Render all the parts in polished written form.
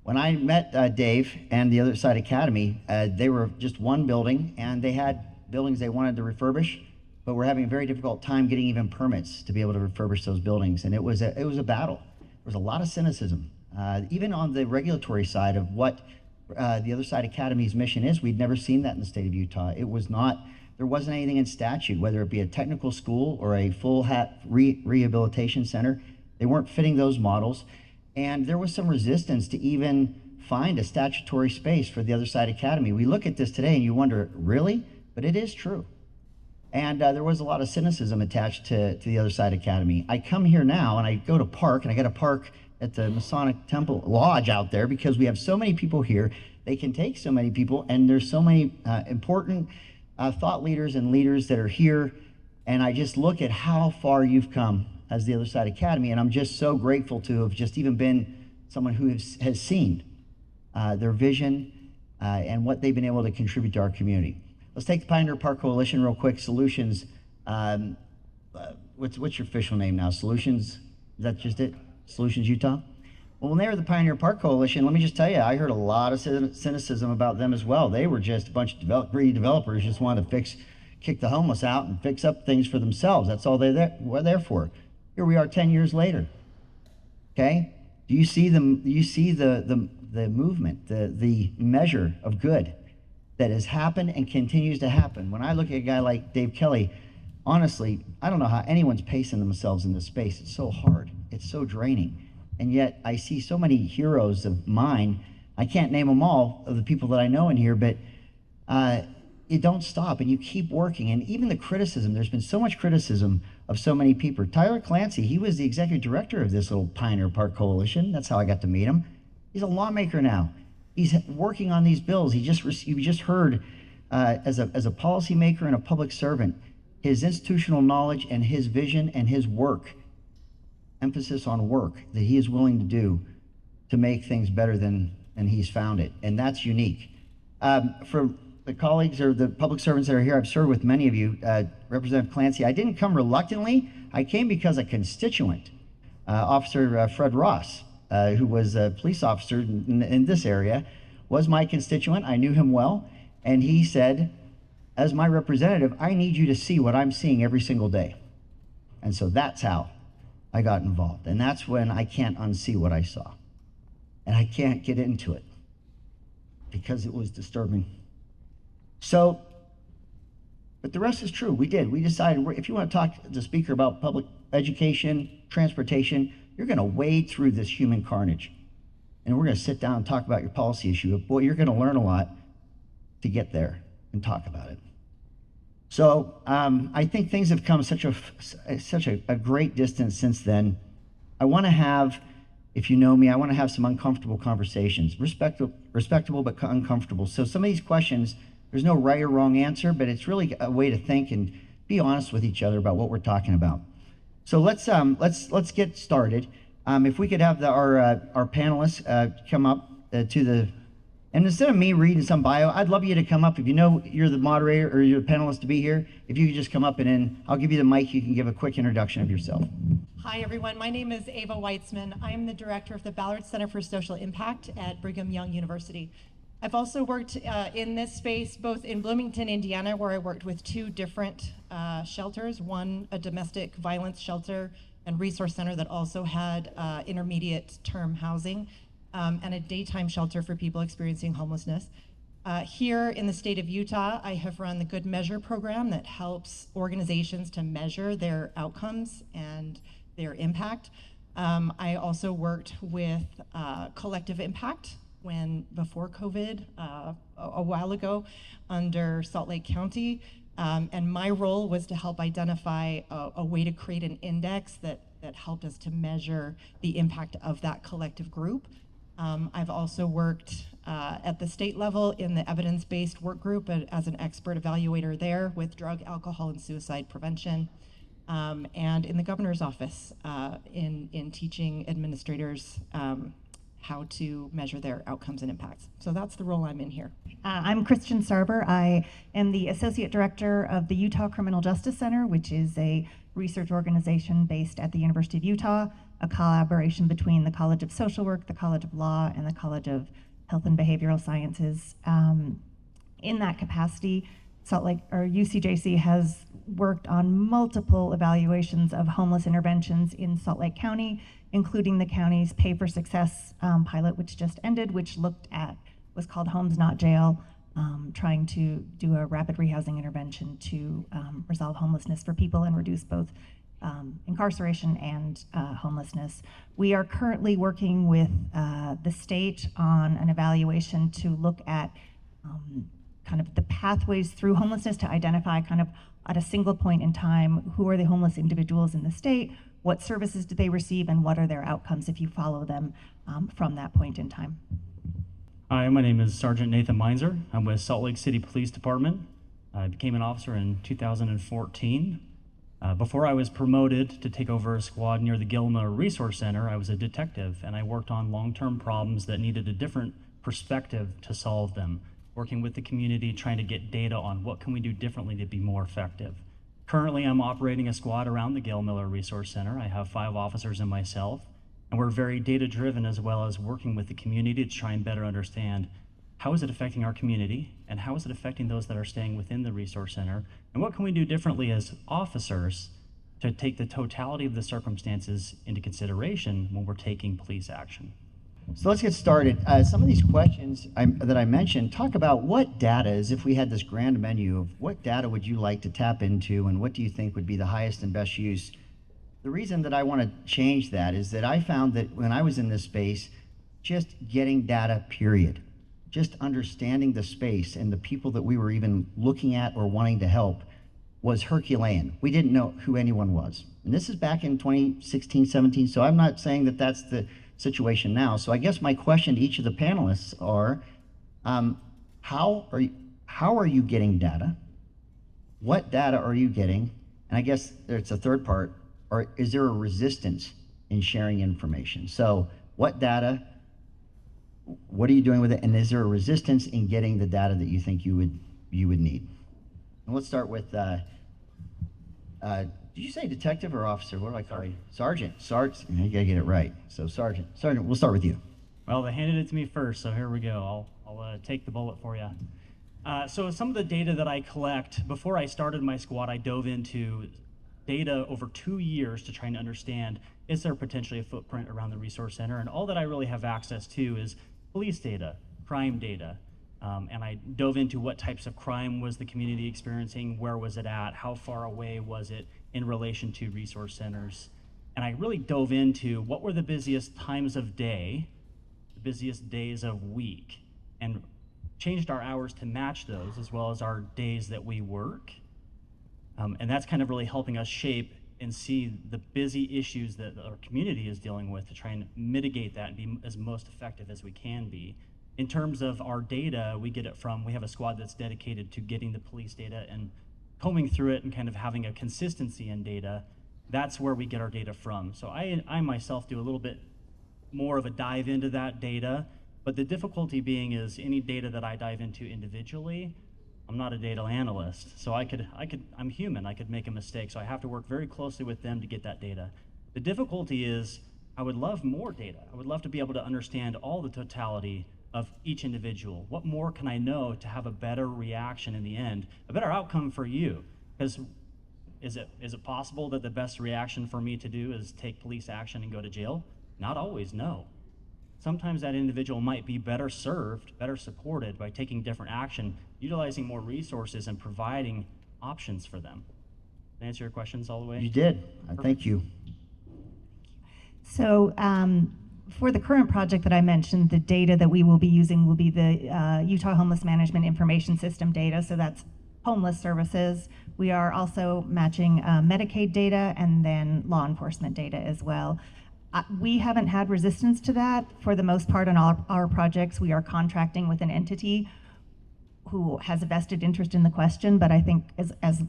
When I met Dave and the Other Side Academy, they were just one building, and they had buildings they wanted to refurbish, but we're having a very difficult time getting even permits to be able to refurbish those buildings. And it was a battle. There was a lot of cynicism, even on the regulatory side of what the Other Side Academy's mission is. We'd never seen that in the state of Utah. It was not, there wasn't anything in statute, whether it be a technical school or a full hat rehabilitation center. They weren't fitting those models. And there was some resistance to even find a statutory space for the Other Side Academy. We look at this today and you wonder, really? But it is true. And there was a lot of cynicism attached to the Other Side Academy. I come here now and I go to park, and I got to park at the Masonic Temple Lodge out there because we have so many people here. They can take so many people, and there's so many important thought leaders and leaders that are here. And I just look at how far you've come as the Other Side Academy, and I'm just so grateful to have just even been someone who has seen their vision and what they've been able to contribute to our community. Let's take the Pioneer Park Coalition real quick. Solutions, what's your official name now? Solutions, is that just it? Solutions Utah? Well, when they were the Pioneer Park Coalition, let me just tell you, I heard a lot of cynicism about them as well. They were just a bunch of greedy developers just wanted to kick the homeless out and fix up things for themselves. That's all they're there for. Here we are 10 years later. Okay? Do you see the movement, the measure of good that has happened and continues to happen? When I look at a guy like Dave Kelly, honestly, I don't know how anyone's pacing themselves in this space. It's so hard. It's so draining. And yet I see so many heroes of mine. I can't name them all of the people that I know in here, but you don't stop and you keep working. And even the criticism, there's been so much criticism of so many people. Tyler Clancy, he was the executive director of this little Pioneer Park Coalition. That's how I got to meet him. He's a lawmaker now. He's working on these bills. You just heard as a policymaker and a public servant, his institutional knowledge and his vision and his work, emphasis on work that he is willing to do to make things better than he's found it. And that's unique. For the colleagues or the public servants that are here, I've served with many of you. Representative Clancy, I didn't come reluctantly. I came because a constituent, Officer Fred Ross, who was a police officer in this area, was my constituent. I knew him well. And he said, as my representative, I need you to see what I'm seeing every single day. And so that's how I got involved. And that's when I can't unsee what I saw. And I can't get into it because it was disturbing. So, but the rest is true. We decided, if you want to talk to the speaker about public education, transportation, you're going to wade through this human carnage. And we're going to sit down and talk about your policy issue. Boy, you're going to learn a lot to get there and talk about it. So I think things have come such a great distance since then. I want to have, if you know me, I want to have some uncomfortable conversations, respectable but uncomfortable. So some of these questions, there's no right or wrong answer, but it's really a way to think and be honest with each other about what we're talking about. So let's get started. If we could have our panelists come up to the. And instead of me reading some bio, I'd love you to come up. If you know you're the moderator or you're the panelist to be here, if you could just come up and then I'll give you the mic. You can give a quick introduction of yourself. Hi, everyone. My name is Ava Witesman. I am the director of the Ballard Center for Social Impact at Brigham Young University. I've also worked in this space, both in Bloomington, Indiana, where I worked with two different shelters, one a domestic violence shelter and resource center that also had intermediate term housing, and a daytime shelter for people experiencing homelessness. Here in the state of Utah, I have run the Good Measure program that helps organizations to measure their outcomes and their impact. I also worked with Collective Impact before COVID, a while ago, under Salt Lake County. And my role was to help identify a way to create an index that helped us to measure the impact of that collective group. I've also worked at the state level in the evidence-based work group as an expert evaluator there with drug, alcohol, and suicide prevention, and in the governor's office in teaching administrators how to measure their outcomes and impacts. So that's the role I'm in here. I'm Christian Sarver. I am the Associate Director of the Utah Criminal Justice Center, which is a research organization based at the University of Utah. a collaboration between the College of Social Work, the College of Law, and the College of Health and Behavioral Sciences. In that capacity, Salt Lake, or UCJC, has worked on multiple evaluations of homeless interventions in Salt Lake County, including the county's Pay for Success pilot, which just ended, which was called Homes Not Jail, trying to do a rapid rehousing intervention to resolve homelessness for people and reduce both incarceration and homelessness. We are currently working with the state on an evaluation to look at kind of the pathways through homelessness, to identify kind of at a single point in time, who are the homeless individuals in the state, what services do they receive, and what are their outcomes if you follow them from that point in time. Hi, my name is Sergeant Nathan Meinzer. I'm with Salt Lake City Police Department. I became an officer in 2014. Before I was promoted to take over a squad near the Gilmore Resource Center, I was a detective, and I worked on long-term problems that needed a different perspective to solve them, working with the community, trying to get data on what can we do differently to be more effective. Currently, I'm operating a squad around the Gilmore Resource Center. I have 5 officers and myself, and we're very data-driven, as well as working with the community to try and better understand how is it affecting our community, and how is it affecting those that are staying within the resource center, and what can we do differently as officers to take the totality of the circumstances into consideration when we're taking police action. So let's get started. Some of these questions that I mentioned talk about what data, as if we had this grand menu of what data would you like to tap into and what do you think would be the highest and best use. The reason that I want to change that is that I found that when I was in this space, just getting data, period, just understanding the space and the people that we were even looking at or wanting to help was Herculean. We didn't know who anyone was. And this is back in 2016, 17, so I'm not saying that that's the situation now. So I guess my question to each of the panelists are, how are you getting data? What data are you getting? And I guess there's a third part, or is there a resistance in sharing information? So what data, what are you doing with it? And is there a resistance in getting the data that you think you would need? And let's start with, did you say detective or officer? What do I call you? Sergeant. You gotta get it right. So Sergeant, we'll start with you. Well, they handed it to me first, so here we go. I'll take the bullet for you. So some of the data that I collect, before I started my squad, I dove into data over 2 years to try and understand, is there potentially a footprint around the resource center? And all that I really have access to is police data, crime data. And I dove into what types of crime was the community experiencing, where was it at, how far away was it in relation to resource centers. And I really dove into what were the busiest times of day, the busiest days of week, and changed our hours to match those, as well as our days that we work. And that's kind of really helping us shape and see the busy issues that our community is dealing with to try and mitigate that and be as most effective as we can be. In terms of our data, we have a squad that's dedicated to getting the police data and combing through it and kind of having a consistency in data. That's where we get our data from. So I myself do a little bit more of a dive into that data, but the difficulty being is any data that I dive into individually, I'm not a data analyst. So I'm human, I could make a mistake. So I have to work very closely with them to get that data. The difficulty is I would love more data. I would love to be able to understand all the totality of each individual. What more can I know to have a better reaction in the end, a better outcome for you? Because is it possible that the best reaction for me to do is take police action and go to jail? Not always, no. Sometimes that individual might be better served, better supported by taking different action, utilizing more resources and providing options for them. Did I answer your questions all the way? You did. Thank you. So for the current project that I mentioned, the data that we will be using will be the Utah Homeless Management Information System data. So that's homeless services. We are also matching Medicaid data and then law enforcement data as well. We haven't had resistance to that. For the most part on all our projects, we are contracting with an entity who has a vested interest in the question, but I think as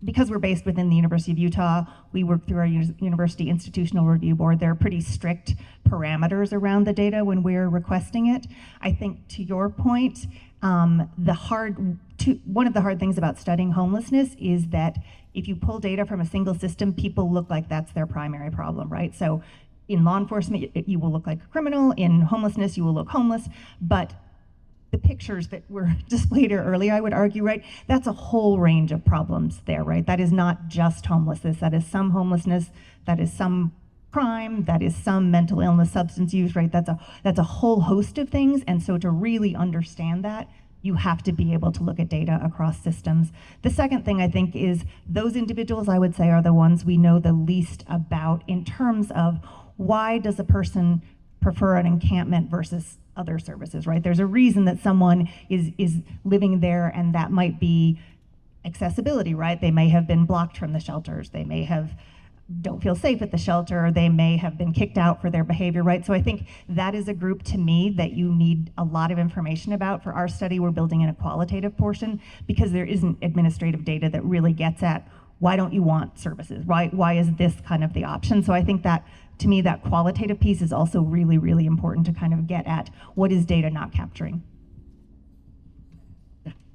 because we're based within the University of Utah, we work through our University Institutional Review Board. There are pretty strict parameters around the data when we're requesting it. I think to your point, one of the hard things about studying homelessness is that if you pull data from a single system, people look like that's their primary problem, right? So in law enforcement, you will look like a criminal. In homelessness, you will look homeless. But the pictures that were displayed here earlier, I would argue, right, that's a whole range of problems there, right? That is not just homelessness. That is some homelessness, that is some crime, that is some mental illness, substance use, right? That's a whole host of things. And so to really understand that, you have to be able to look at data across systems. The second thing I think is those individuals, I would say, are the ones we know the least about in terms of why does a person prefer an encampment versus other services, right? There's a reason that someone is living there, and that might be accessibility, right? They may have been blocked from the shelters. They may don't feel safe at the shelter. They may have been kicked out for their behavior, right? So I think that is a group to me that you need a lot of information about. For our study, we're building in a qualitative portion because there isn't administrative data that really gets at why don't you want services, right? Why is this kind of the option? So I think that, to me, that qualitative piece is also really, really important to kind of get at what is data not capturing.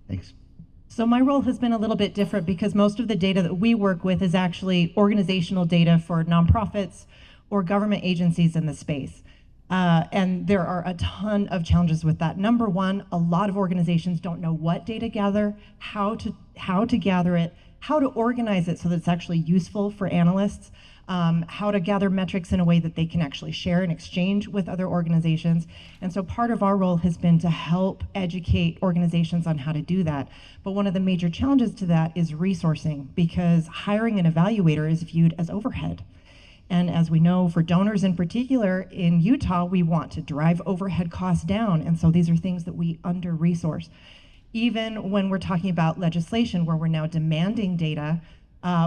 Thanks. So my role has been a little bit different because most of the data that we work with is actually organizational data for nonprofits or government agencies in the space. And there are a ton of challenges with that. Number one, a lot of organizations don't know what data gather, how to gather it, how to organize it so that it's actually useful for analysts, how to gather metrics in a way that they can actually share and exchange with other organizations. And so part of our role has been to help educate organizations on how to do that. But one of the major challenges to that is resourcing, because hiring an evaluator is viewed as overhead. And as we know, for donors in particular, in Utah, we want to drive overhead costs down. And so these are things that we under-resource. Even when we're talking about legislation where we're now demanding data,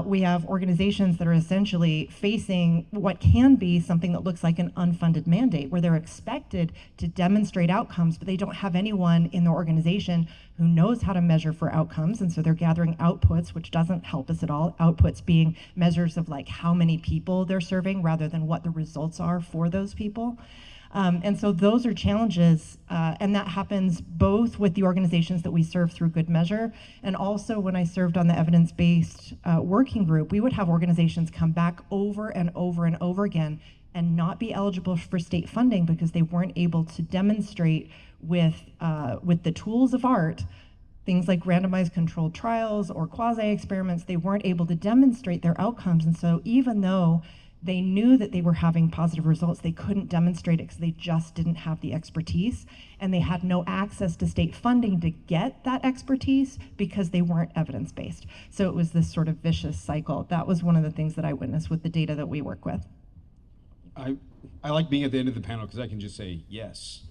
we have organizations that are essentially facing what can be something that looks like an unfunded mandate, where they're expected to demonstrate outcomes, but they don't have anyone in their organization who knows how to measure for outcomes. And so they're gathering outputs, which doesn't help us at all. Outputs being measures of like how many people they're serving rather than what the results are for those people. And so those are challenges, and that happens both with the organizations that we serve through Good Measure, and also when I served on the evidence-based working group, we would have organizations come back over and over and over again and not be eligible for state funding because they weren't able to demonstrate with the tools of art, things like randomized controlled trials or quasi-experiments, they weren't able to demonstrate their outcomes. And so even though they knew that they were having positive results, they couldn't demonstrate it because they just didn't have the expertise, and they had no access to state funding to get that expertise because they weren't evidence-based. So it was this sort of vicious cycle. That was one of the things that I witnessed with the data that we work with. I like being at the end of the panel because I can just say yes.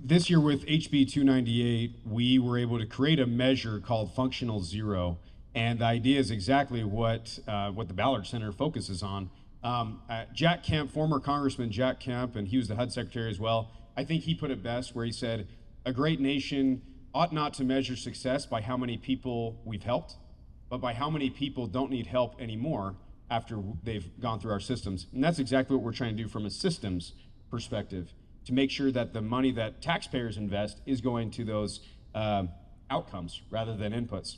This year with HB 298, we were able to create a measure called functional zero. And the idea is exactly what the Ballard Center focuses on. Jack Kemp, former Congressman Jack Kemp, and he was the HUD Secretary as well, I think he put it best where he said, a great nation ought not to measure success by how many people we've helped, but by how many people don't need help anymore after they've gone through our systems. And that's exactly what we're trying to do from a systems perspective, to make sure that the money that taxpayers invest is going to those outcomes rather than inputs.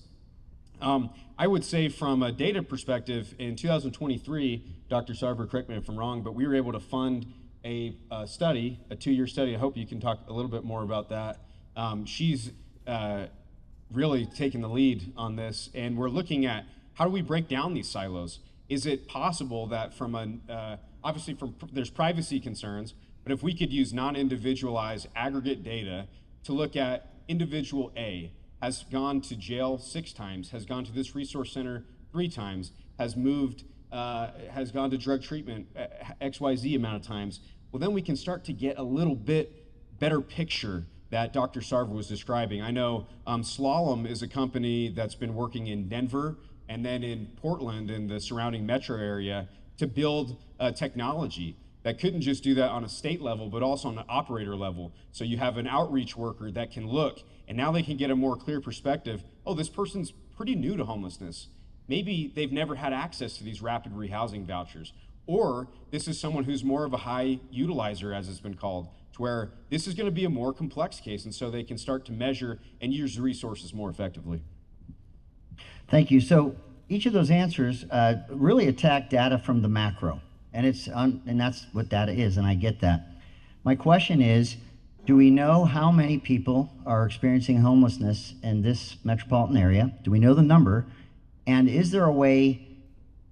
I would say from a data perspective, in 2023, Dr. Sarver, correct me if I'm wrong, but we were able to fund a study, a 2-year study. I hope you can talk a little bit more about that. She's really taken the lead on this, and we're looking at how do we break down these silos? Is it possible that obviously there's privacy concerns, but if we could use non-individualized aggregate data to look at individual A, has gone to jail 6 times, has gone to this resource center 3 times, has gone to drug treatment XYZ amount of times, well then we can start to get a little bit better picture that Dr. Sarver was describing. I know Slalom is a company that's been working in Denver and then in Portland and the surrounding metro area to build technology. that couldn't just do that on a state level, but also on an operator level. So you have an outreach worker that can look, and now they can get a more clear perspective. Oh, this person's pretty new to homelessness. Maybe they've never had access to these rapid rehousing vouchers. Or this is someone who's more of a high utilizer, as it's been called, to where this is going to be a more complex case, and so they can start to measure and use the resources more effectively. Thank you. So each of those answers really attack data from the macro, and and that's what data is, and I get that. My question is, do we know how many people are experiencing homelessness in this metropolitan area? Do we know the number? And is there a way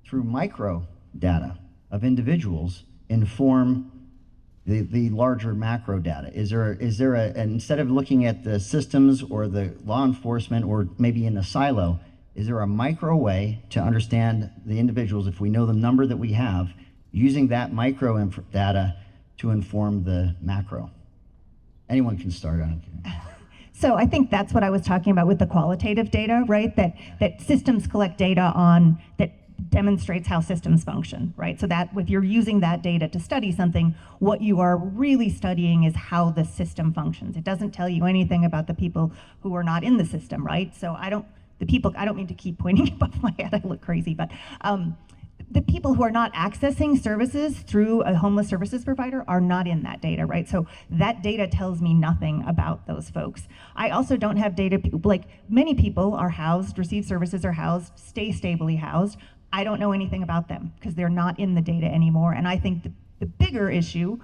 through micro data of individuals inform the larger macro data? Is there instead of looking at the systems or the law enforcement or maybe in a silo, is there a micro way to understand the individuals, if we know the number that we have, using that micro data to inform the macro? Anyone can start, I don't care. So I think that's what I was talking about with the qualitative data, right? That systems collect data on that demonstrates how systems function, right? So that if you're using that data to study something, what you are really studying is how the system functions. It doesn't tell you anything about the people who are not in the system, right? So I don't mean to keep pointing above my head, I look crazy, but the people who are not accessing services through a homeless services provider are not in that data, right? So that data tells me nothing about those folks. I also don't have data, like many people are housed, receive services, are housed, stay stably housed. I don't know anything about them because they're not in the data anymore. And I think the bigger issue,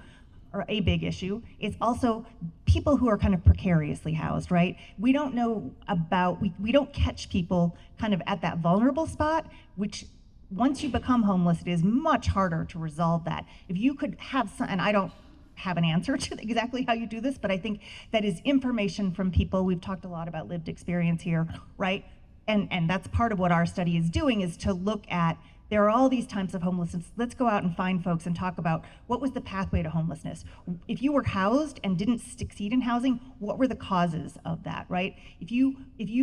or a big issue, is also people who are kind of precariously housed, right? We don't know about, we don't catch people kind of at that vulnerable spot, which once you become homeless, it is much harder to resolve that. If you could have some, and I don't have an answer to exactly how you do this, but I think that is information from people. We've talked a lot about lived experience here, right? And that's part of what our study is doing, is to look at, there are all these types of homelessness. Let's go out and find folks and talk about what was the pathway to homelessness. If you were housed and didn't succeed in housing, what were the causes of that, right? If you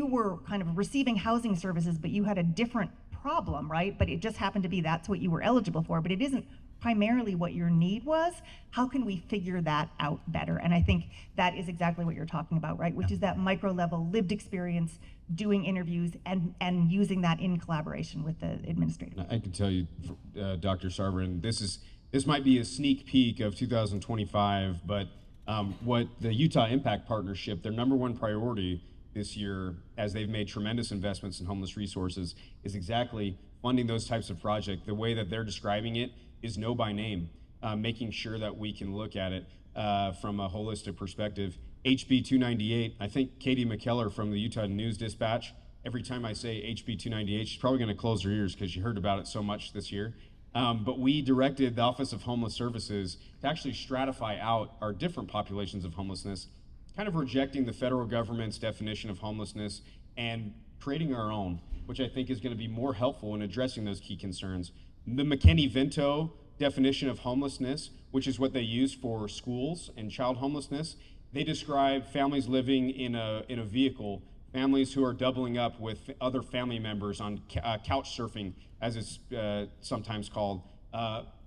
were kind of receiving housing services, but you had a different problem, right? But it just happened to be that's what you were eligible for, but it isn't primarily what your need was. How can we figure that out better? And I think that is exactly what you're talking about, right? Which is that micro level lived experience, doing interviews and using that in collaboration with the administrator. I can tell you, Dr. Sarver, and this might be a sneak peek of 2025, but what the Utah Impact Partnership, their number one priority this year, as they've made tremendous investments in homeless resources, is exactly funding those types of projects. The way that they're describing it is know by name, making sure that we can look at it from a holistic perspective. HB 298, I think Katie McKellar from the Utah News Dispatch, every time I say HB 298, she's probably going to close her ears because she heard about it so much this year. But we directed the Office of Homeless Services to actually stratify out our different populations of homelessness, kind of rejecting the federal government's definition of homelessness and creating our own, which I think is going to be more helpful in addressing those key concerns. The McKinney-Vento definition of homelessness, which is what they use for schools and child homelessness, they describe families living in a vehicle, families who are doubling up with other family members on couch surfing, as it's sometimes called,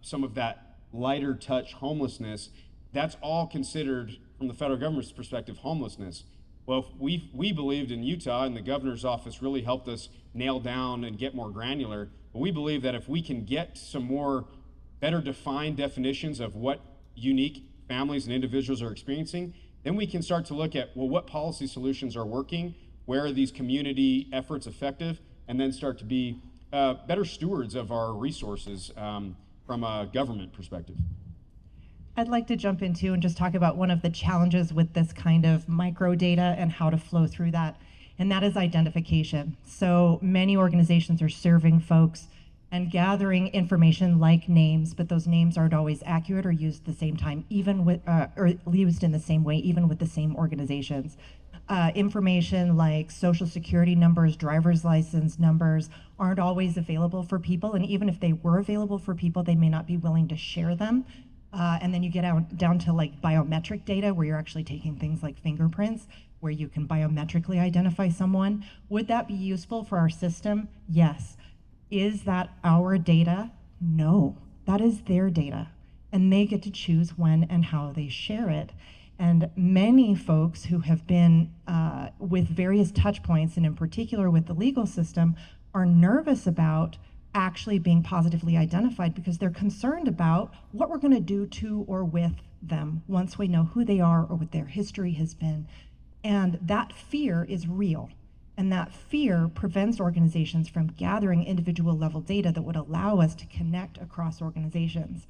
some of that lighter touch homelessness. That's all considered, from the federal government's perspective, homelessness. Well, we believed in Utah, and the governor's office really helped us nail down and get more granular. But we believe that if we can get some more better defined definitions of what unique families and individuals are experiencing, then we can start to look at, well, what policy solutions are working, where are these community efforts effective, and then start to be better stewards of our resources from a government perspective. I'd like to jump into and just talk about one of the challenges with this kind of micro data and how to flow through that, and that is identification. So many organizations are serving folks and gathering information like names, but those names aren't always accurate or used at the same time, even with, or used in the same way, even with the same organizations. Information like social security numbers, driver's license numbers aren't always available for people, and even if they were available for people, they may not be willing to share them. And then you get down to like biometric data, where you're actually taking things like fingerprints, where you can biometrically identify someone. Would that be useful for our system? Yes. Is that our data? No, that is their data. and they get to choose when and how they share it. And many folks who have been with various touch points, and in particular with the legal system, are nervous about actually being positively identified because they're concerned about what we're going to do to or with them once we know who they are or what their history has been. And that fear is real. And that fear prevents organizations from gathering individual level data that would allow us to connect across organizations.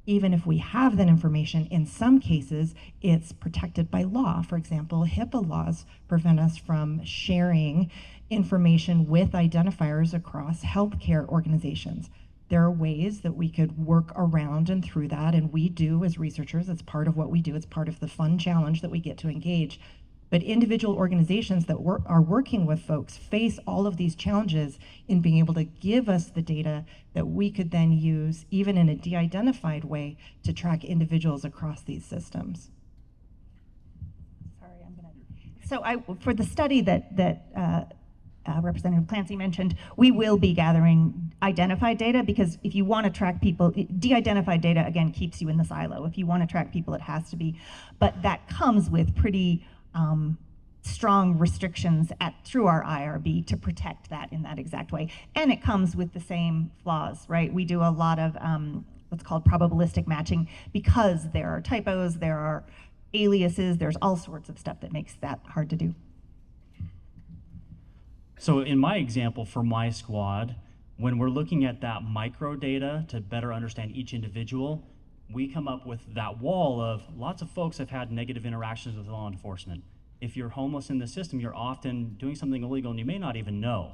Even if we have that information, in some cases, it's protected by law. For example, HIPAA laws prevent us from sharing information with identifiers across healthcare organizations. There are ways that we could work around and through that, and we do as researchers. It's part of what we do. It's part of the fun challenge that we get to engage. But individual organizations that are working with folks face all of these challenges in being able to give us the data that we could then use, even in a de-identified way, to track individuals across these systems. Sorry, I'm gonna. So for the study that Representative Clancy mentioned, we will be gathering identified data, because if you want to track people, de-identified data, again, keeps you in the silo. If you want to track people, it has to be. But that comes with pretty strong restrictions through our IRB to protect that in that exact way. And it comes with the same flaws, right? We do a lot of what's called probabilistic matching, because there are typos, there are aliases, there's all sorts of stuff that makes that hard to do. So in my example for my squad, when we're looking at that micro data to better understand each individual, we come up with that wall of lots of folks have had negative interactions with law enforcement. If you're homeless in the system, you're often doing something illegal and you may not even know.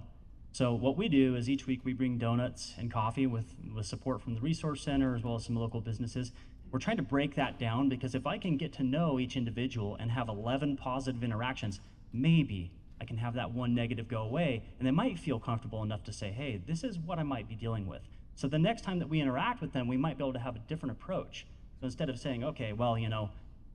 So what we do is each week we bring donuts and coffee with support from the Resource Center as well as some local businesses. We're trying to break that down, because if I can get to know each individual and have 11 positive interactions, maybe I can have that one negative go away, and they might feel comfortable enough to say, hey, this is what I might be dealing with. So the next time that we interact with them, we might be able to have a different approach. So instead of saying, okay, well,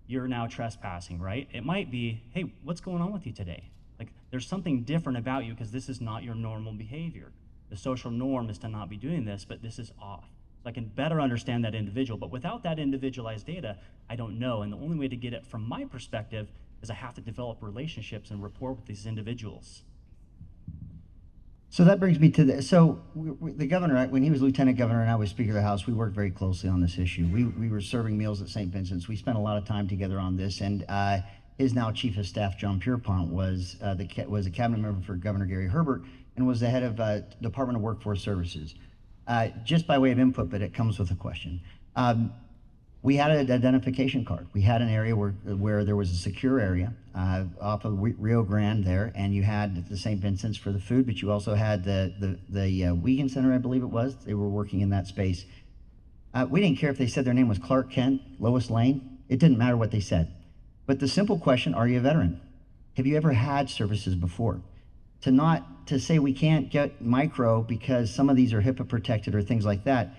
you're now trespassing, right? It might be, hey, what's going on with you today? Like, there's something different about you because this is not your normal behavior. The social norm is to not be doing this, but this is off. So I can better understand that individual, but without that individualized data, I don't know. And the only way to get it from my perspective is I have to develop relationships and rapport with these individuals. So that brings me to the governor, when he was lieutenant governor and I was speaker of the House, we worked very closely on this issue. We were serving meals at St. Vincent's. We spent a lot of time together on this, and his now chief of staff, John Pierpont, was a cabinet member for Governor Gary Herbert and was the head of Department of Workforce Services. Just by way of input, but it comes with a question. We had an identification card. We had an area where there was a secure area off of Rio Grande there, and you had the St. Vincent's for the food, but you also had the Wiegand Center, I believe it was. They were working in that space. We didn't care if they said their name was Clark Kent, Lois Lane. It didn't matter what they said. But the simple question, are you a veteran? Have you ever had services before? To say we can't get micro because some of these are HIPAA protected or things like that.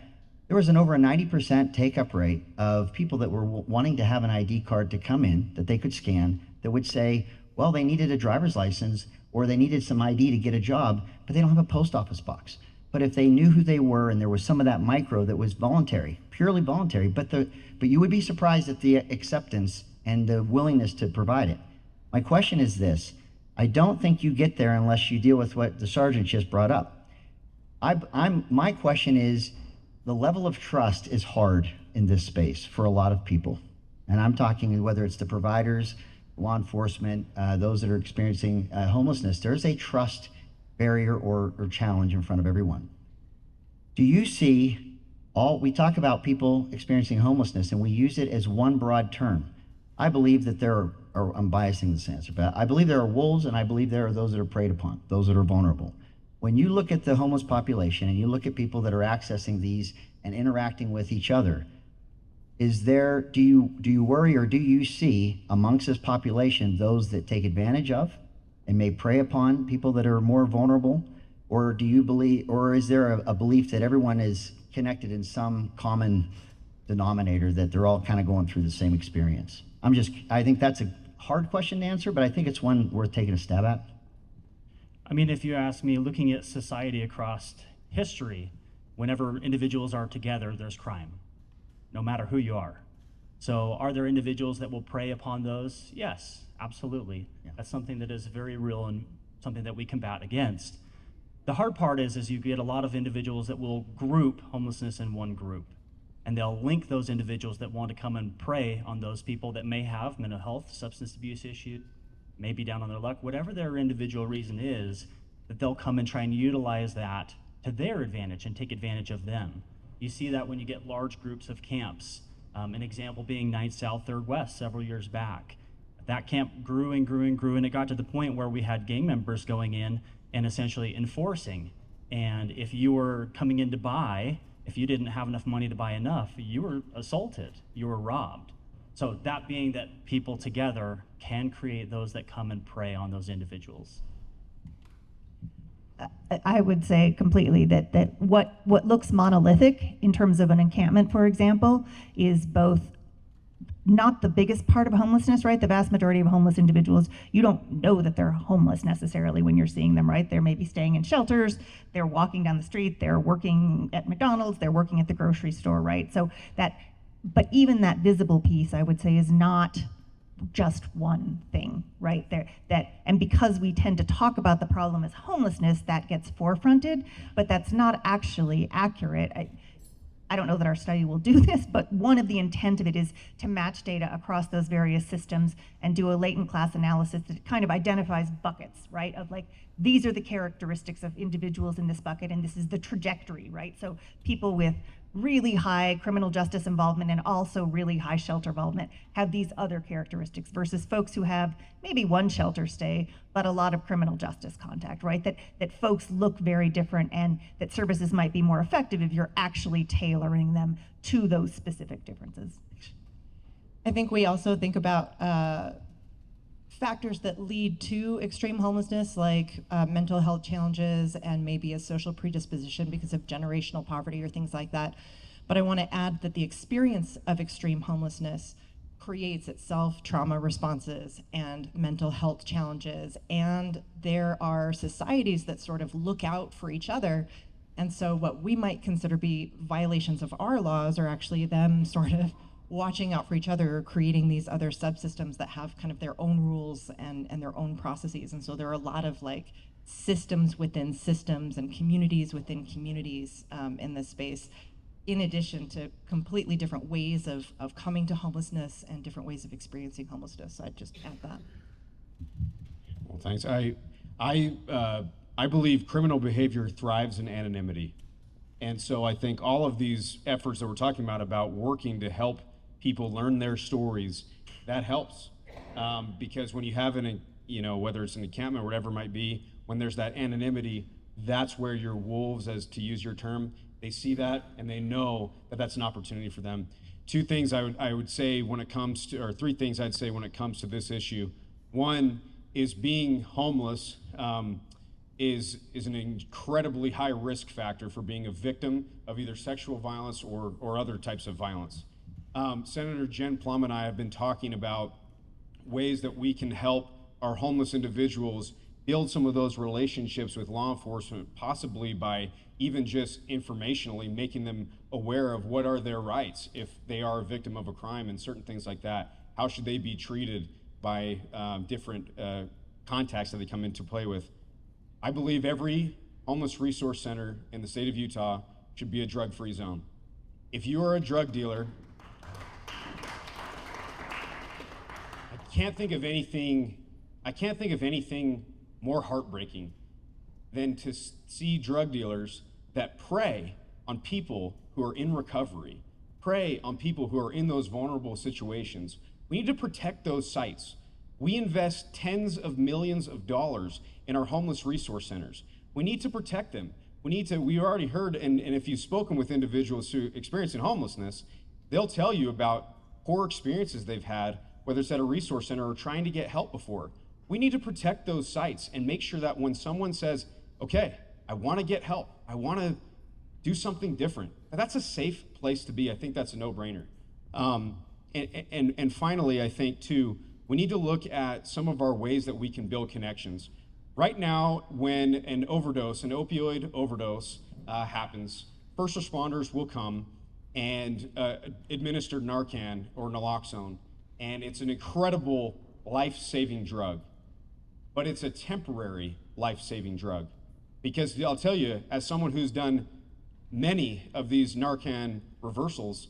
There was over a 90% take-up rate of people that were wanting to have an ID card to come in that they could scan that would say, well, they needed a driver's license or they needed some ID to get a job, but they don't have a post office box. But if they knew who they were and there was some of that micro that was voluntary, purely voluntary, but you would be surprised at the acceptance and the willingness to provide it. My question is this: I don't think you get there unless you deal with what the sergeant just brought up. My question is, the level of trust is hard in this space for a lot of people. And I'm talking whether it's the providers, law enforcement, those that are experiencing homelessness, there's a trust barrier or challenge in front of everyone. Do you see we talk about people experiencing homelessness and we use it as one broad term. I believe that I'm biasing this answer, but I believe there are wolves and I believe there are those that are preyed upon, those that are vulnerable. When you look at the homeless population and you look at people that are accessing these and interacting with each other, do you worry or do you see amongst this population those that take advantage of and may prey upon people that are more vulnerable? Or do you believe, or is there a belief that everyone is connected in some common denominator, that they're all kind of going through the same experience? I think that's a hard question to answer, but I think it's one worth taking a stab at. I mean, if you ask me, looking at society across history, whenever individuals are together, there's crime. no matter who you are. So are there individuals that will prey upon those? Yes, absolutely. Yeah. That's something that is very real and something that we combat against. The hard part is you get a lot of individuals that will group homelessness in one group, and they'll link those individuals that want to come and prey on those people that may have mental health, substance abuse issues, may be down on their luck, whatever their individual reason is, that they'll come and try and utilize that to their advantage and take advantage of them. You see that when you get large groups of camps. An example being 9th South, 3rd West several years back. That camp grew and grew and grew, and it got to the point where we had gang members going in and essentially enforcing. And if you were coming in to buy, if you didn't have enough money to buy enough, you were assaulted, you were robbed. So that being that people together can create those that come and prey on those individuals. I would say completely that what looks monolithic in terms of an encampment, for example, is both not the biggest part of homelessness, right? The vast majority of homeless individuals, you don't know that they're homeless necessarily when you're seeing them, right? They're maybe staying in shelters, they're walking down the street, they're working at McDonald's, they're working at the grocery store, right? So but even that visible piece, I would say, is not just one thing, right? And because we tend to talk about the problem as homelessness, that gets forefronted, but that's not actually accurate. I don't know that our study will do this, but one of the intent of it is to match data across those various systems and do a latent class analysis that kind of identifies buckets, right? Of like, these are the characteristics of individuals in this bucket, and this is the trajectory, right? So people with really high criminal justice involvement and also really high shelter involvement have these other characteristics versus folks who have maybe one shelter stay, but a lot of criminal justice contact, right? That folks look very different and that services might be more effective if you're actually tailoring them to those specific differences. I think we also think about factors that lead to extreme homelessness, like mental health challenges and maybe a social predisposition because of generational poverty or things like that. But I want to add that the experience of extreme homelessness creates itself trauma responses and mental health challenges. And there are societies that sort of look out for each other. And so what we might consider be violations of our laws are actually them sort of watching out for each other, or creating these other subsystems that have kind of their own rules and their own processes. And so there are a lot of like systems within systems and communities within communities in this space, in addition to completely different ways of coming to homelessness and different ways of experiencing homelessness. So I'd just add that. Well, thanks. I believe criminal behavior thrives in anonymity. And so I think all of these efforts that we're talking about working to help people learn their stories, that helps. Because when you have whether it's an encampment or whatever it might be, when there's that anonymity, that's where your wolves, as to use your term, they see that and they know that that's an opportunity for them. Two things I would say when it comes to, or three things I'd say when it comes to this issue. One is being homeless is an incredibly high risk factor for being a victim of either sexual violence or other types of violence. Senator Jen Plum and I have been talking about ways that we can help our homeless individuals build some of those relationships with law enforcement, possibly by even just informationally making them aware of what are their rights if they are a victim of a crime and certain things like that. How should they be treated by different contacts that they come into play with? I believe every homeless resource center in the state of Utah should be a drug-free zone. If you are a drug dealer, I can't think of anything more heartbreaking than to see drug dealers that prey on people who are in recovery, prey on people who are in those vulnerable situations. We need to protect those sites. We invest tens of millions of dollars in our homeless resource centers. We need to protect them. We already heard, and if you've spoken with individuals who experience homelessness, they'll tell you about poor experiences they've had, whether it's at a resource center or trying to get help before. We need to protect those sites and make sure that when someone says, okay, I want to get help, I want to do something different, that's a safe place to be. I think that's a no-brainer. And finally, I think too, we need to look at some of our ways that we can build connections. Right now, when an opioid overdose happens, first responders will come, and administered Narcan or naloxone, and it's an incredible life-saving drug, but it's a temporary life-saving drug. Because I'll tell you, as someone who's done many of these Narcan reversals,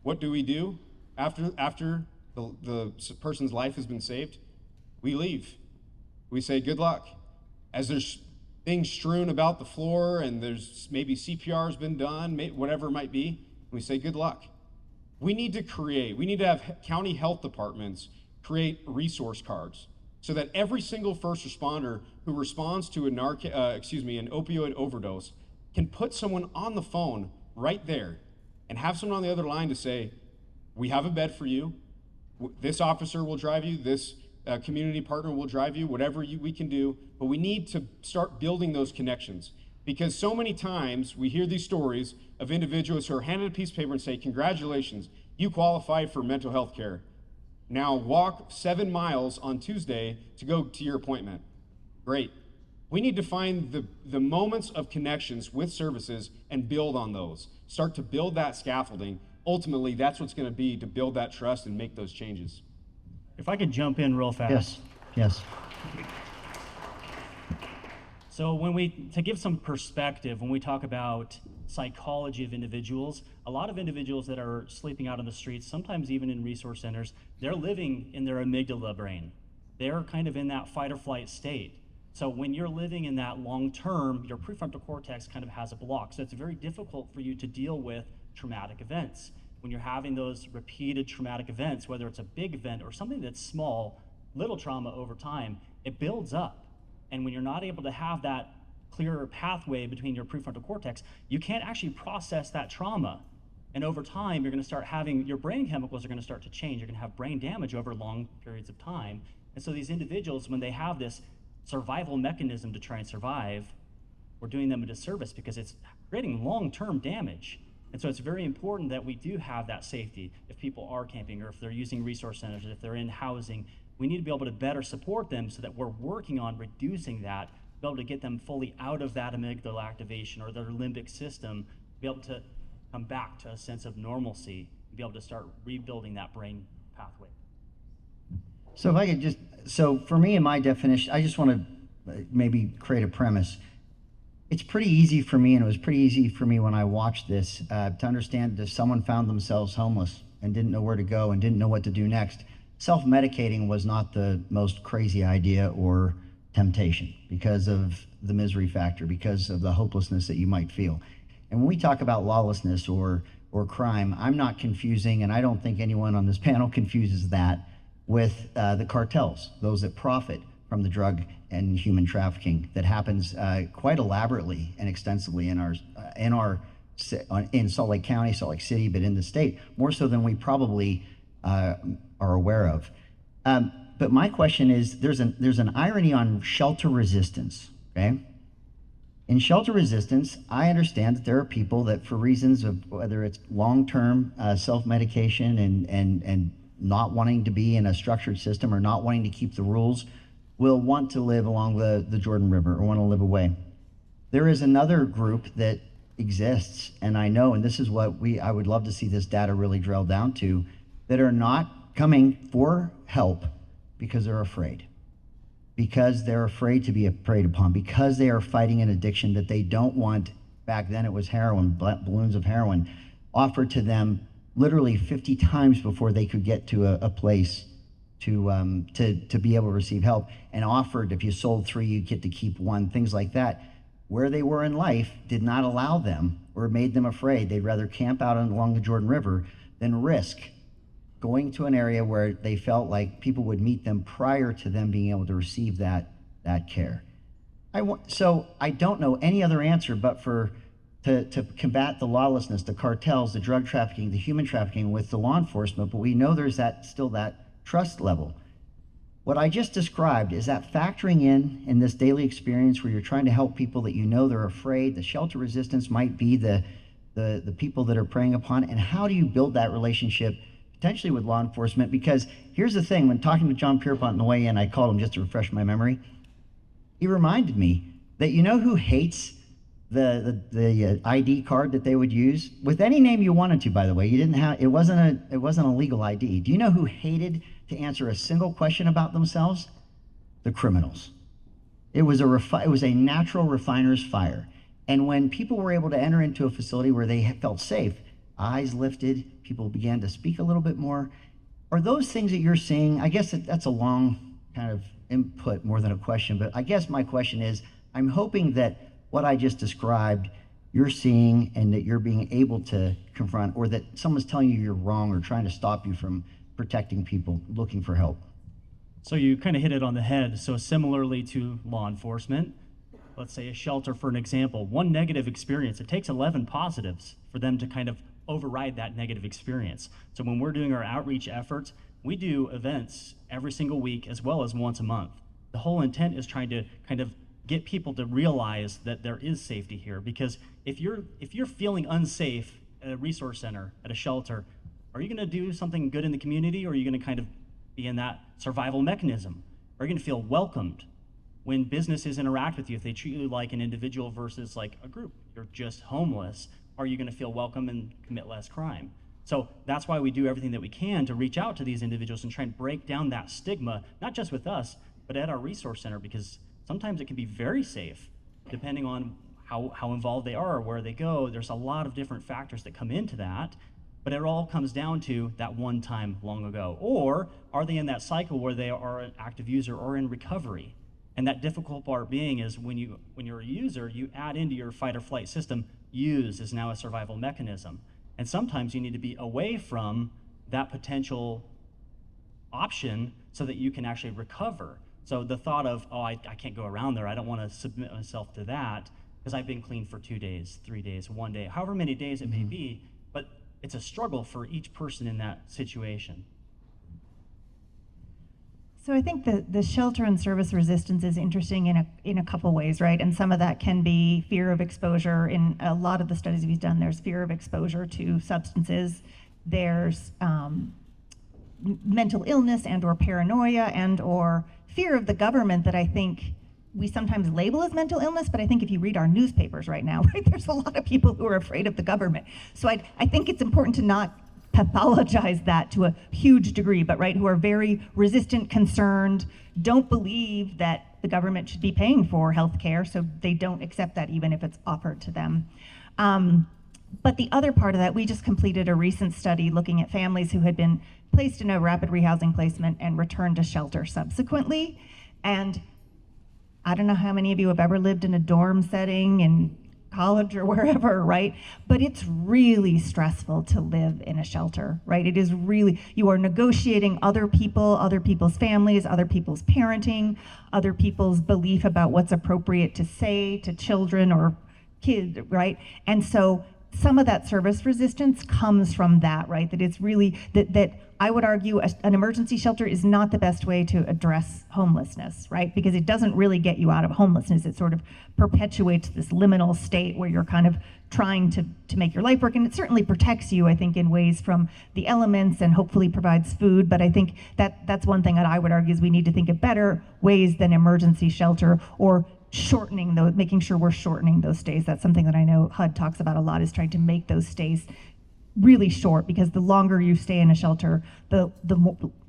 what do? After the person's life has been saved? We leave. We say, good luck. As there's things strewn about the floor and there's maybe CPR's been done, whatever it might be, we say, good luck. We need to have county health departments create resource cards so that every single first responder who responds to an opioid overdose can put someone on the phone right there and have someone on the other line to say, we have a bed for you. This officer will drive you. This community partner will drive you, whatever we can do. But we need to start building those connections, because so many times we hear these stories of individuals who are handed a piece of paper and say, congratulations, you qualify for mental health care. Now walk 7 miles on Tuesday to go to your appointment. Great. We need to find the moments of connections with services and build on those. Start to build that scaffolding. Ultimately, that's what's going to be to build that trust and make those changes. If I could jump in real fast. Yes. So to give some perspective, when we talk about psychology of individuals, a lot of individuals that are sleeping out on the streets, sometimes even in resource centers, they're living in their amygdala brain. They're kind of in that fight or flight state. So when you're living in that long term, your prefrontal cortex kind of has a block. So it's very difficult for you to deal with traumatic events. When you're having those repeated traumatic events, whether it's a big event or something that's small, little trauma over time, it builds up. And when you're not able to have that clearer pathway between your prefrontal cortex, you can't actually process that trauma. And over time, you're going to start having, your brain chemicals are going to start to change. You're going to have brain damage over long periods of time. And so these individuals, when they have this survival mechanism to try and survive, we're doing them a disservice because it's creating long-term damage. And so it's very important that we do have that safety. If people are camping or if they're using resource centers, if they're in housing, we need to be able to better support them so that we're working on reducing that, be able to get them fully out of that amygdala activation or their limbic system, be able to come back to a sense of normalcy, be able to start rebuilding that brain pathway. So if I could so for me in my definition, I just want to maybe create a premise. It's pretty easy for me, and it was pretty easy for me when I watched this, to understand that if someone found themselves homeless and didn't know where to go and didn't know what to do next, self-medicating was not the most crazy idea or temptation because of the misery factor, because of the hopelessness that you might feel. And when we talk about lawlessness or crime, I'm not confusing, and I don't think anyone on this panel confuses that with the cartels, those that profit from the drug and human trafficking that happens quite elaborately and extensively in Salt Lake County, Salt Lake City, but in the state, more so than we probably are aware of. But my question is, there's an irony on shelter resistance, okay? In shelter resistance, I understand that there are people that, for reasons of whether it's long-term self-medication and not wanting to be in a structured system or not wanting to keep the rules, will want to live along the Jordan River or want to live away. There is another group that exists, and I know, and this is what I would love to see this data really drill down to, that are not coming for help because they're afraid. Because they're afraid to be preyed upon, because they are fighting an addiction that they don't want. Back then it was heroin, balloons of heroin, offered to them literally 50 times before they could get to a place to be able to receive help, and offered if you sold 3, you'd get to keep 1, things like that. Where they were in life did not allow them or made them afraid. They'd rather camp out along the Jordan River than risk going to an area where they felt like people would meet them prior to them being able to receive that care. So I don't know any other answer but to combat the lawlessness, the cartels, the drug trafficking, the human trafficking with the law enforcement, but we know there's still that trust level. What I just described, is that factoring in this daily experience where you're trying to help people that you know they're afraid, the shelter resistance might be the people that are preying upon, and how do you build that relationship potentially with law enforcement? Because here's the thing, when talking to John Pierpont on the way in, I called him just to refresh my memory. He reminded me that you know who hates the ID card that they would use with any name you wanted to. By the way, you didn't have it wasn't a legal ID. Do you know who hated to answer a single question about themselves? The criminals. It was a natural refiner's fire. And when people were able to enter into a facility where they felt safe, eyes lifted, people began to speak a little bit more. Are those things that you're seeing? I guess that's a long kind of input more than a question, but I guess my question is, I'm hoping that what I just described, you're seeing and that you're being able to confront, or that someone's telling you you're wrong or trying to stop you from protecting people looking for help. So you kind of hit it on the head. So similarly to law enforcement, let's say a shelter for an example, one negative experience, it takes 11 positives for them to kind of override that negative experience. So when we're doing our outreach efforts, we do events every single week as well as once a month. The whole intent is trying to kind of get people to realize that there is safety here, because if you're feeling unsafe at a resource center, at a shelter, are you going to do something good in the community, or are you going to kind of be in that survival mechanism? Are you going to feel welcomed when businesses interact with you? If they treat you like an individual versus like a group, you're just homeless, are you going to feel welcome and commit less crime? So that's why we do everything that we can to reach out to these individuals and try and break down that stigma, not just with us, but at our resource center, because sometimes it can be very safe depending on how involved they are or where they go. There's a lot of different factors that come into that, but it all comes down to that one time long ago. Or are they in that cycle where they are an active user or in recovery? And that difficult part being is when you're a user, you add into your fight or flight system, use is now a survival mechanism. And sometimes you need to be away from that potential option so that you can actually recover. So the thought of, oh, I can't go around there, I don't want to submit myself to that because I've been clean for 2 days, 3 days, 1 day, however many days it may be, but it's a struggle for each person in that situation. So I think the shelter and service resistance is interesting in a couple ways, right? And some of that can be fear of exposure. In a lot of the studies we've done, there's fear of exposure to substances. There's mental illness and or paranoia and or fear of the government that I think we sometimes label as mental illness, but I think if you read our newspapers right now, right, there's a lot of people who are afraid of the government. So I think it's important to not pathologize that to a huge degree, but right, who are very resistant, concerned, don't believe that the government should be paying for health care, so they don't accept that even if it's offered to them. But the other part of that, we just completed a recent study looking at families who had been placed in a rapid rehousing placement and returned to shelter subsequently. And I don't know how many of you have ever lived in a dorm setting in college or wherever, right? But it's really stressful to live in a shelter, right? It is really, you are negotiating other people, other people's families, other people's parenting, other people's belief about what's appropriate to say to children or kids, right? And so some of that service resistance comes from that, right? That it's really, that I would argue an emergency shelter is not the best way to address homelessness, right? Because it doesn't really get you out of homelessness. It sort of perpetuates this liminal state where you're kind of trying to make your life work. And it certainly protects you, I think, in ways from the elements and hopefully provides food. But I think that's one thing that I would argue is we need to think of better ways than emergency shelter or shortening those, making sure we're shortening those stays. That's something that I know HUD talks about a lot, is trying to make those stays really short, because the longer you stay in a shelter, the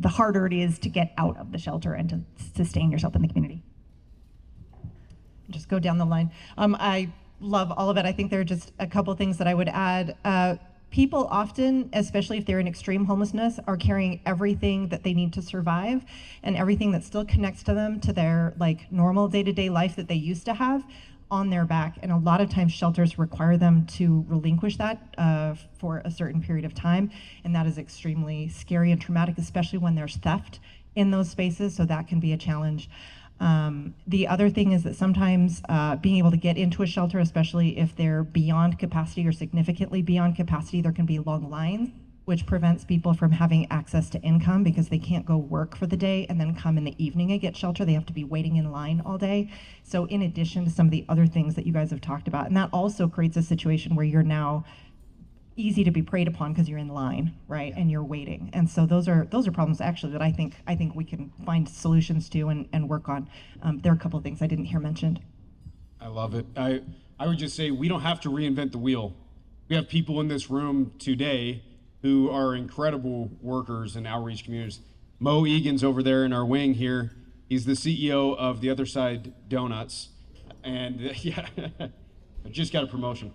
harder it is to get out of the shelter and to sustain yourself in the community. Just go down the line. I love all of it. I think there are just a couple things that I would add. People often, especially if they're in extreme homelessness, are carrying everything that they need to survive and everything that still connects to them, to their like normal day-to-day life that they used to have, on their back. And a lot of times shelters require them to relinquish that for a certain period of time. And that is extremely scary and traumatic, especially when there's theft in those spaces. So that can be a challenge. The other thing is that sometimes being able to get into a shelter, especially if they're beyond capacity or significantly beyond capacity, there can be long lines, which prevents people from having access to income because they can't go work for the day and then come in the evening and get shelter. They have to be waiting in line all day. So in addition to some of the other things that you guys have talked about, and that also creates a situation where you're now easy to be preyed upon because you're in line, right? And you're waiting. And so those are problems actually that I think we can find solutions to and work on. There are a couple of things I didn't hear mentioned. I love it. I would just say we don't have to reinvent the wheel. We have people in this room today who are incredible workers in outreach communities. Mo Egan's over there in our wing here. He's the CEO of the Other Side Donuts. And yeah, I just got a promotion.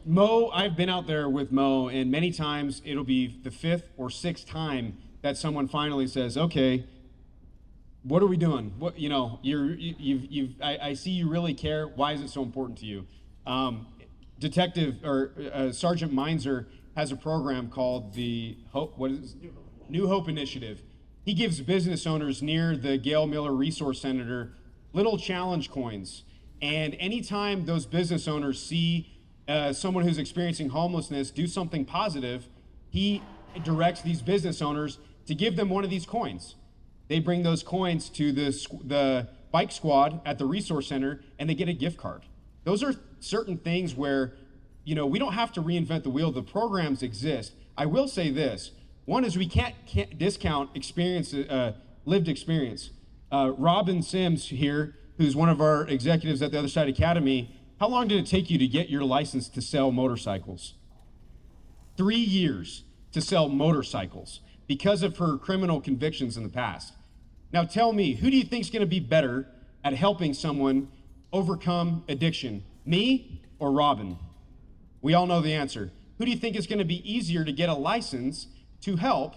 Mo, I've been out there with Mo, and many times it'll be the 5th or 6th time that someone finally says, okay, what are we doing? What, you know, I see you really care. Why is it so important to you? Sergeant Meinzer has a program called the New Hope Initiative. He gives business owners near the Gail Miller Resource Center little challenge coins. And anytime those business owners see someone who's experiencing homelessness do something positive, he directs these business owners to give them one of these coins. They bring those coins to the bike squad at the resource center, and they get a gift card. Those are certain things where, you know, we don't have to reinvent the wheel. The programs exist. I will say this. One is we can't discount experience, lived experience. Robin Sims here, who's one of our executives at the Other Side Academy, how long did it take you to get your license to sell motorcycles? 3 years to sell motorcycles because of her criminal convictions in the past. Now tell me, who do you think is going to be better at helping someone overcome addiction, me or Robin? We all know the answer. Who do you think is going to be easier to get a license to help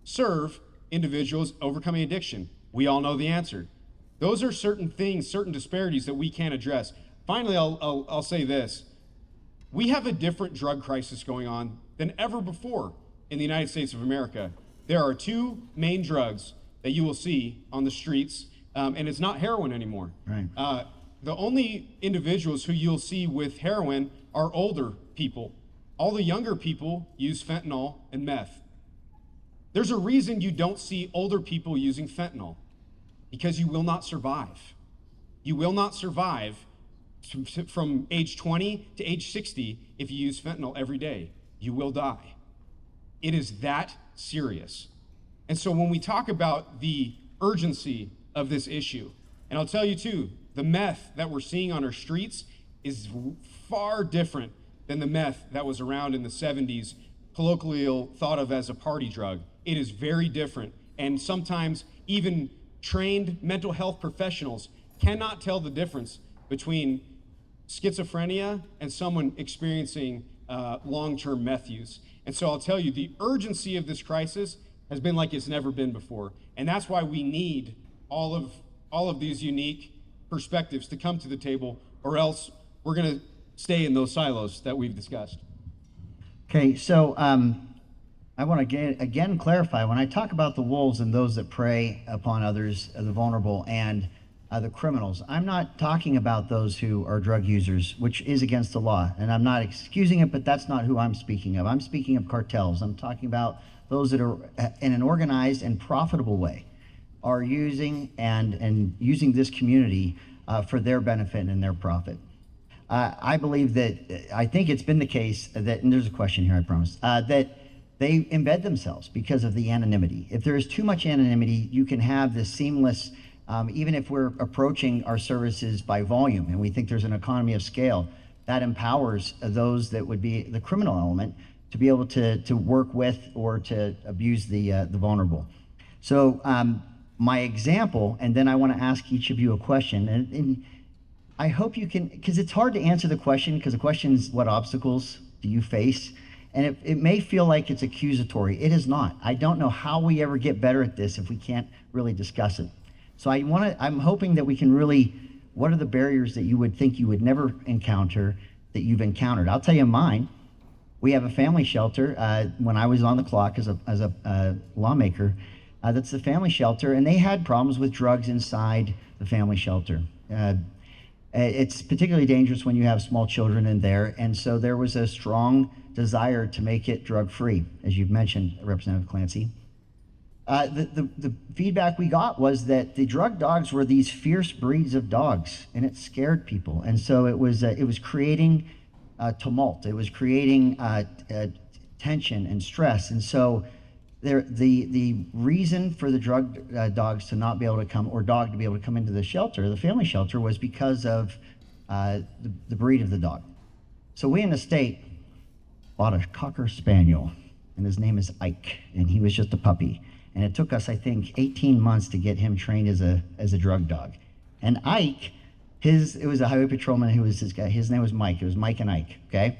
serve individuals overcoming addiction? We all know the answer. Those are certain things, certain disparities that we can't address. Finally, I'll say this. We have a different drug crisis going on than ever before in the United States of America. There are 2 main drugs that you will see on the streets, and it's not heroin anymore. Right. The only individuals who you'll see with heroin are older people. All the younger people use fentanyl and meth. There's a reason you don't see older people using fentanyl, because you will not survive. You will not survive from age 20 to age 60 if you use fentanyl every day. You will die. It is that serious. And so when we talk about the urgency of this issue, and I'll tell you too, the meth that we're seeing on our streets is far different than the meth that was around in the 70s, colloquially thought of as a party drug. It is very different. And sometimes even trained mental health professionals cannot tell the difference between schizophrenia and someone experiencing long-term meth use. And so I'll tell you, the urgency of this crisis has been like it's never been before. And that's why we need all of these unique perspectives to come to the table, or else we're going to stay in those silos that we've discussed. Okay, so I want to again clarify, when I talk about the wolves and those that prey upon others, the vulnerable, and the criminals, I'm not talking about those who are drug users, which is against the law, and I'm not excusing it, but that's not who I'm speaking of. I'm speaking of cartels. I'm talking about those that are in an organized and profitable way are using and using this community for their benefit and their profit. I believe that, I think it's been the case that, and there's a question here, I promise, that they embed themselves because of the anonymity. If there is too much anonymity, you can have this seamless, even if we're approaching our services by volume and we think there's an economy of scale, that empowers those that would be the criminal element to be able to work with or to abuse the vulnerable. So my example, and then I want to ask each of you a question, and I hope you can, because it's hard to answer the question, because the question is, what obstacles do you face? And it may feel like it's accusatory. It is not. I don't know how we ever get better at this if we can't really discuss it. So I'm hoping that we can really, what are the barriers that you would think you would never encounter that you've encountered? I'll tell you mine. We have a family shelter. When I was on the clock as a lawmaker, that's the family shelter, and they had problems with drugs inside the family shelter. It's particularly dangerous when you have small children in there, and so there was a strong desire to make it drug-free, as you've mentioned, Representative Clancy. The feedback we got was that the drug dogs were these fierce breeds of dogs, and it scared people, and so it was creating tumult. It was creating tension and stress, and so the reason for the drug dogs to not be able to come, or dog to be able to come into the shelter, the family shelter, was because of the breed of the dog. So we in the state bought a Cocker Spaniel, and his name is Ike, and he was just a puppy. And it took us, I think, 18 months to get him trained as a drug dog. And Ike, it was a highway patrolman who was his guy. His name was Mike. It was Mike and Ike, okay?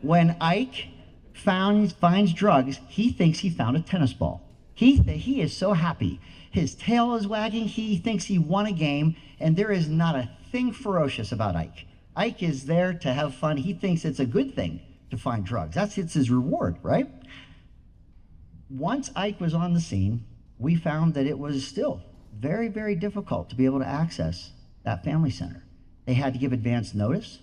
When Ike finds drugs, he thinks he found a tennis ball. He is so happy. His tail is wagging. He thinks he won a game, and there is not a thing ferocious about Ike. Ike is there to have fun. He thinks it's a good thing to find drugs. It's his reward, right? Once Ike was on the scene, we found that it was still very, very difficult to be able to access that family center. They had to give advance notice,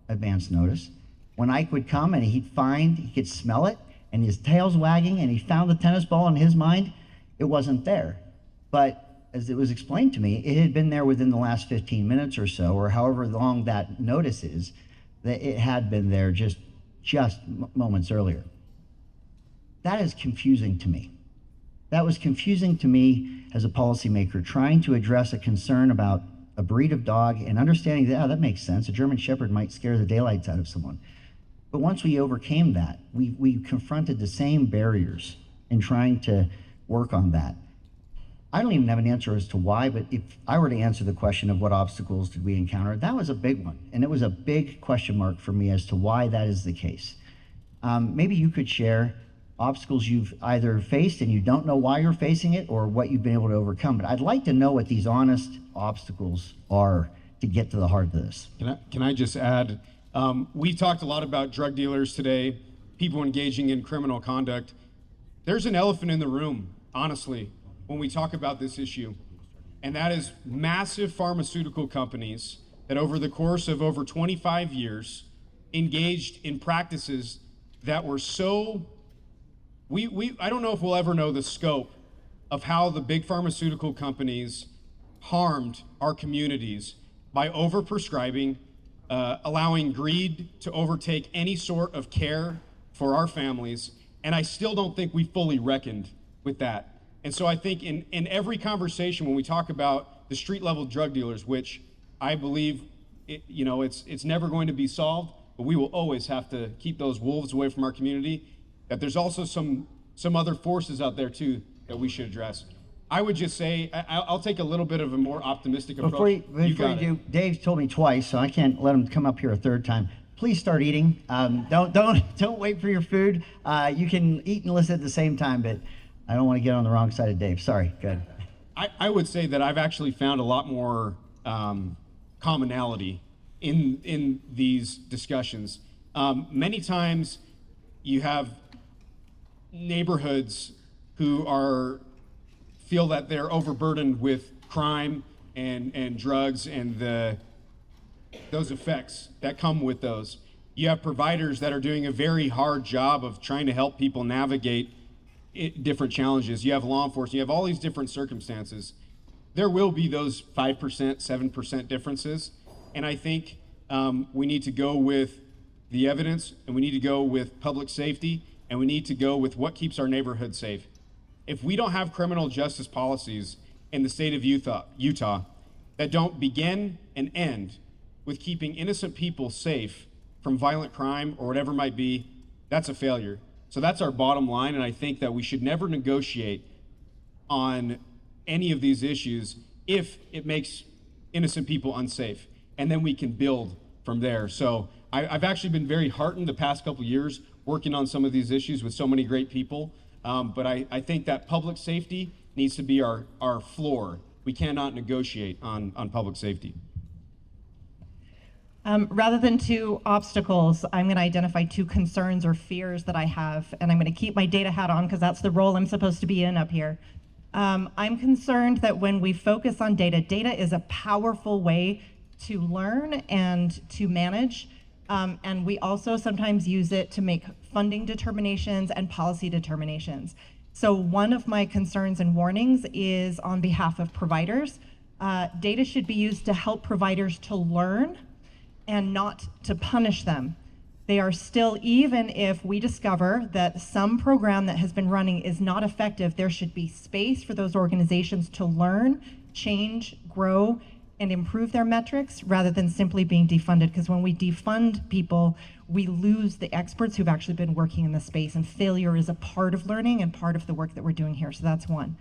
advance notice. When Ike would come and he could smell it, and his tail's wagging, and he found the tennis ball in his mind, it wasn't there. But as it was explained to me, it had been there within the last 15 minutes or so, or however long that notice is, that it had been there just moments earlier. That is confusing to me. That was confusing to me as a policymaker, trying to address a concern about a breed of dog and understanding that, that makes sense. A German Shepherd might scare the daylights out of someone. But once we overcame that, we confronted the same barriers in trying to work on that. I don't even have an answer as to why, but if I were to answer the question of what obstacles did we encounter, that was a big one. And it was a big question mark for me as to why that is the case. Maybe you could share obstacles you've either faced and you don't know why you're facing it, or what you've been able to overcome. But I'd like to know what these honest obstacles are to get to the heart of this. Can I just add, we talked a lot about drug dealers today, people engaging in criminal conduct. There's an elephant in the room, honestly, when we talk about this issue, and that is massive pharmaceutical companies that over the course of over 25 years engaged in practices that were so I don't know if we'll ever know the scope of how the big pharmaceutical companies harmed our communities by overprescribing, allowing greed to overtake any sort of care for our families. And I still don't think we fully reckoned with that. And so I think in every conversation when we talk about the street level drug dealers, which I believe it's never going to be solved, but we will always have to keep those wolves away from our community, that there's also some other forces out there too that we should address. I would just say I'll take a little bit of a more optimistic approach. Before you do, Dave's told me twice, so I can't let him come up here a third time. Please start eating. Don't wait for your food. You can eat and listen at the same time, but I don't want to get on the wrong side of Dave. Sorry. Go ahead. I would say that I've actually found a lot more commonality in these discussions. Many times you have neighborhoods who feel that they're overburdened with crime and drugs and those effects that come with those. You have providers that are doing a very hard job of trying to help people navigate different challenges. You have law enforcement, you have all these different circumstances. There will be those 5%, 7% differences. And I think we need to go with the evidence, and we need to go with public safety, and we need to go with what keeps our neighborhood safe. If we don't have criminal justice policies in the state of Utah that don't begin and end with keeping innocent people safe from violent crime or whatever it might be, that's a failure. So that's our bottom line, and I think that we should never negotiate on any of these issues if it makes innocent people unsafe, and then we can build from there. So I've actually been very heartened the past couple years working on some of these issues with so many great people, but I think that public safety needs to be our floor. We cannot negotiate on public safety. Rather than two obstacles, I'm going to identify two concerns or fears that I have, and I'm going to keep my data hat on because that's the role I'm supposed to be in up here. I'm concerned that when we focus on data, data is a powerful way to learn and to manage, and we also sometimes use it to make funding determinations and policy determinations. So one of my concerns and warnings is on behalf of providers. Data should be used to help providers to learn and not to punish them. They are still, even if we discover that some program that has been running is not effective, there should be space for those organizations to learn, change, grow, and improve their metrics rather than simply being defunded. Because when we defund people, we lose the experts who've actually been working in the space, and failure is a part of learning and part of the work that we're doing here. So that's one.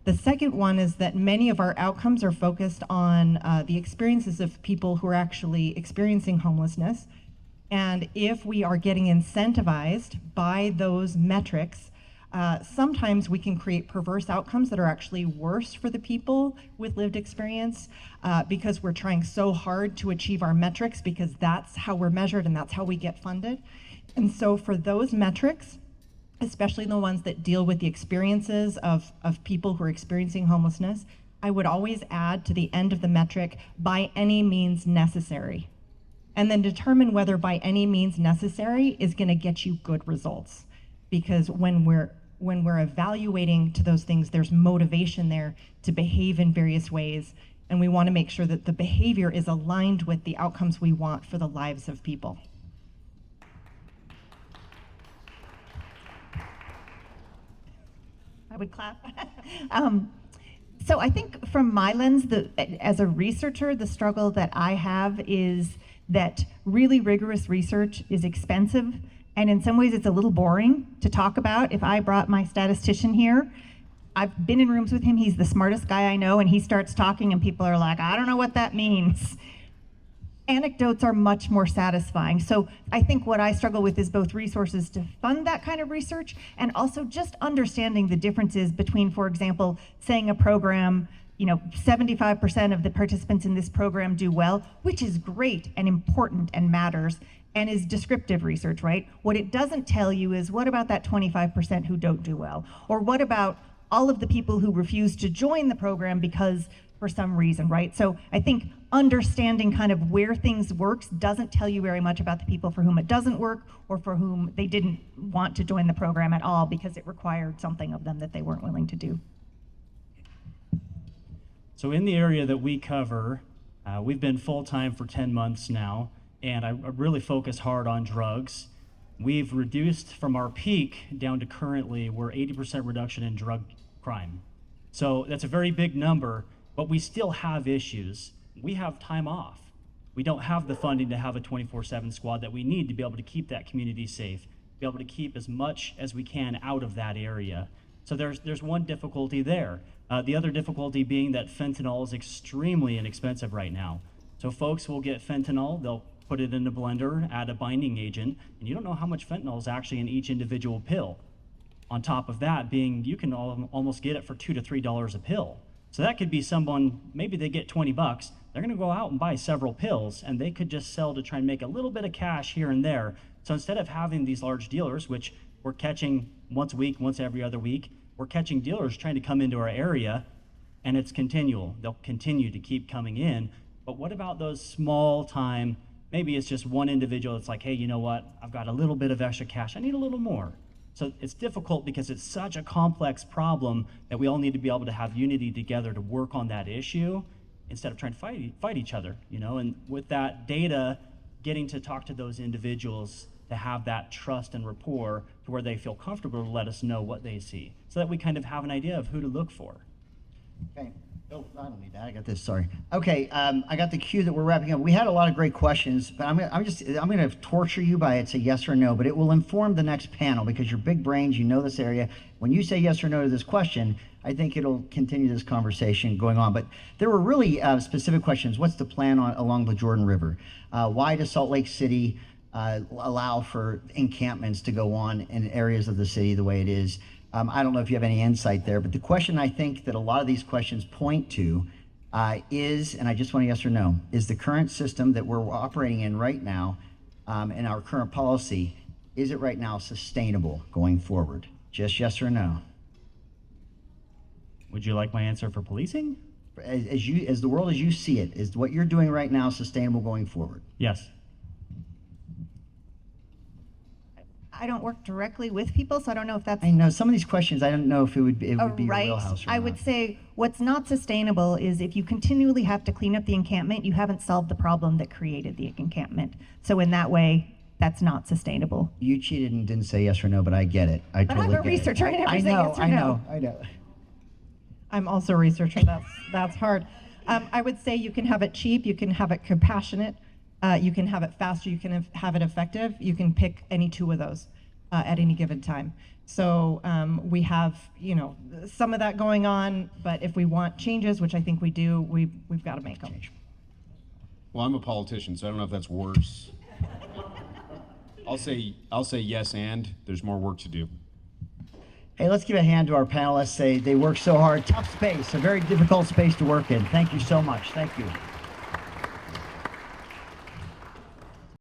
The second one is that many of our outcomes are focused on the experiences of people who are actually experiencing homelessness. And if we are getting incentivized by those metrics, sometimes we can create perverse outcomes that are actually worse for the people with lived experience because we're trying so hard to achieve our metrics because that's how we're measured and that's how we get funded. And so for those metrics, especially the ones that deal with the experiences of people who are experiencing homelessness, I would always add to the end of the metric, by any means necessary. And then determine whether by any means necessary is gonna get you good results. Because when we're evaluating to those things, there's motivation there to behave in various ways. And we wanna make sure that the behavior is aligned with the outcomes we want for the lives of people. I would clap. So I think from my lens, as a researcher, the struggle that I have is that really rigorous research is expensive, and in some ways it's a little boring to talk about. If I brought my statistician here, I've been in rooms with him, he's the smartest guy I know, and he starts talking and people are like, I don't know what that means. Anecdotes are much more satisfying. So I think what I struggle with is both resources to fund that kind of research and also just understanding the differences between, for example, saying a program, 75% of the participants in this program do well, which is great and important and matters and is descriptive research, right? What it doesn't tell you is, what about that 25% who don't do well? Or what about all of the people who refuse to join the program because for some reason, right? So I think understanding kind of where things works doesn't tell you very much about the people for whom it doesn't work or for whom they didn't want to join the program at all because it required something of them that they weren't willing to do. So in the area that we cover, we've been full-time for 10 months now, and I really focus hard on drugs. We've reduced from our peak down to currently, we're 80% reduction in drug crime. So that's a very big number, but we still have issues. We have time off. We don't have the funding to have a 24/7 squad that we need to be able to keep that community safe, be able to keep as much as we can out of that area. So there's one difficulty there. The other difficulty being that fentanyl is extremely inexpensive right now. So folks will get fentanyl, they'll put it in a blender, add a binding agent, and you don't know how much fentanyl is actually in each individual pill. On top of that being, you can almost get it for $2 to $3 a pill. So that could be someone, maybe they get 20 bucks, they're gonna go out and buy several pills, and they could just sell to try and make a little bit of cash here and there. So instead of having these large dealers, which we're catching once a week, once every other week, we're catching dealers trying to come into our area, and it's continual. They'll continue to keep coming in. But what about those small time, maybe it's just one individual that's like, hey, you know what? I've got a little bit of extra cash. I need a little more. So it's difficult because it's such a complex problem that we all need to be able to have unity together to work on that issue instead of trying to fight each other, And with that data, getting to talk to those individuals to have that trust and rapport to where they feel comfortable to let us know what they see so that we kind of have an idea of who to look for. Okay. Oh, I don't need that. I got this. Sorry. Okay. I got the cue that we're wrapping up. We had a lot of great questions, but I'm going to torture you by it's a yes or no, but it will inform the next panel because you're big brains. You know this area. When you say yes or no to this question, I think it'll continue this conversation going on. But there were really specific questions. What's the plan along the Jordan River? Why does Salt Lake City allow for encampments to go on in areas of the city the way it is? I don't know if you have any insight there, but the question I think that a lot of these questions point to is, and I just want a yes or no, is the current system that we're operating in right now in our current policy, is it right now sustainable going forward? Just yes or no. Would you like my answer for policing? As the world as you see it, is what you're doing right now sustainable going forward? Yes. I don't work directly with people, so I don't know if that's... I know some of these questions, I don't know if it would be your right. wheelhouse or I not. would say what's not sustainable is if you continually have to clean up the encampment, you haven't solved the problem that created the encampment. So in that way, that's not sustainable. You cheated and didn't say yes or no, but I get it. I But totally I'm a get it. researcher. I never I say know, yes or I no. know, I know. I'm also a researcher. That's hard. I would say you can have it cheap, you can have it compassionate, you can have it faster, you can have it effective. You can pick any two of those at any given time. So we have, some of that going on, but if we want changes, which I think we do, we've got to make them. Well, I'm a politician, so I don't know if that's worse. I'll say yes, and there's more work to do. Hey, let's give a hand to our panelists. They work so hard. Tough space, a very difficult space to work in. Thank you so much. Thank you.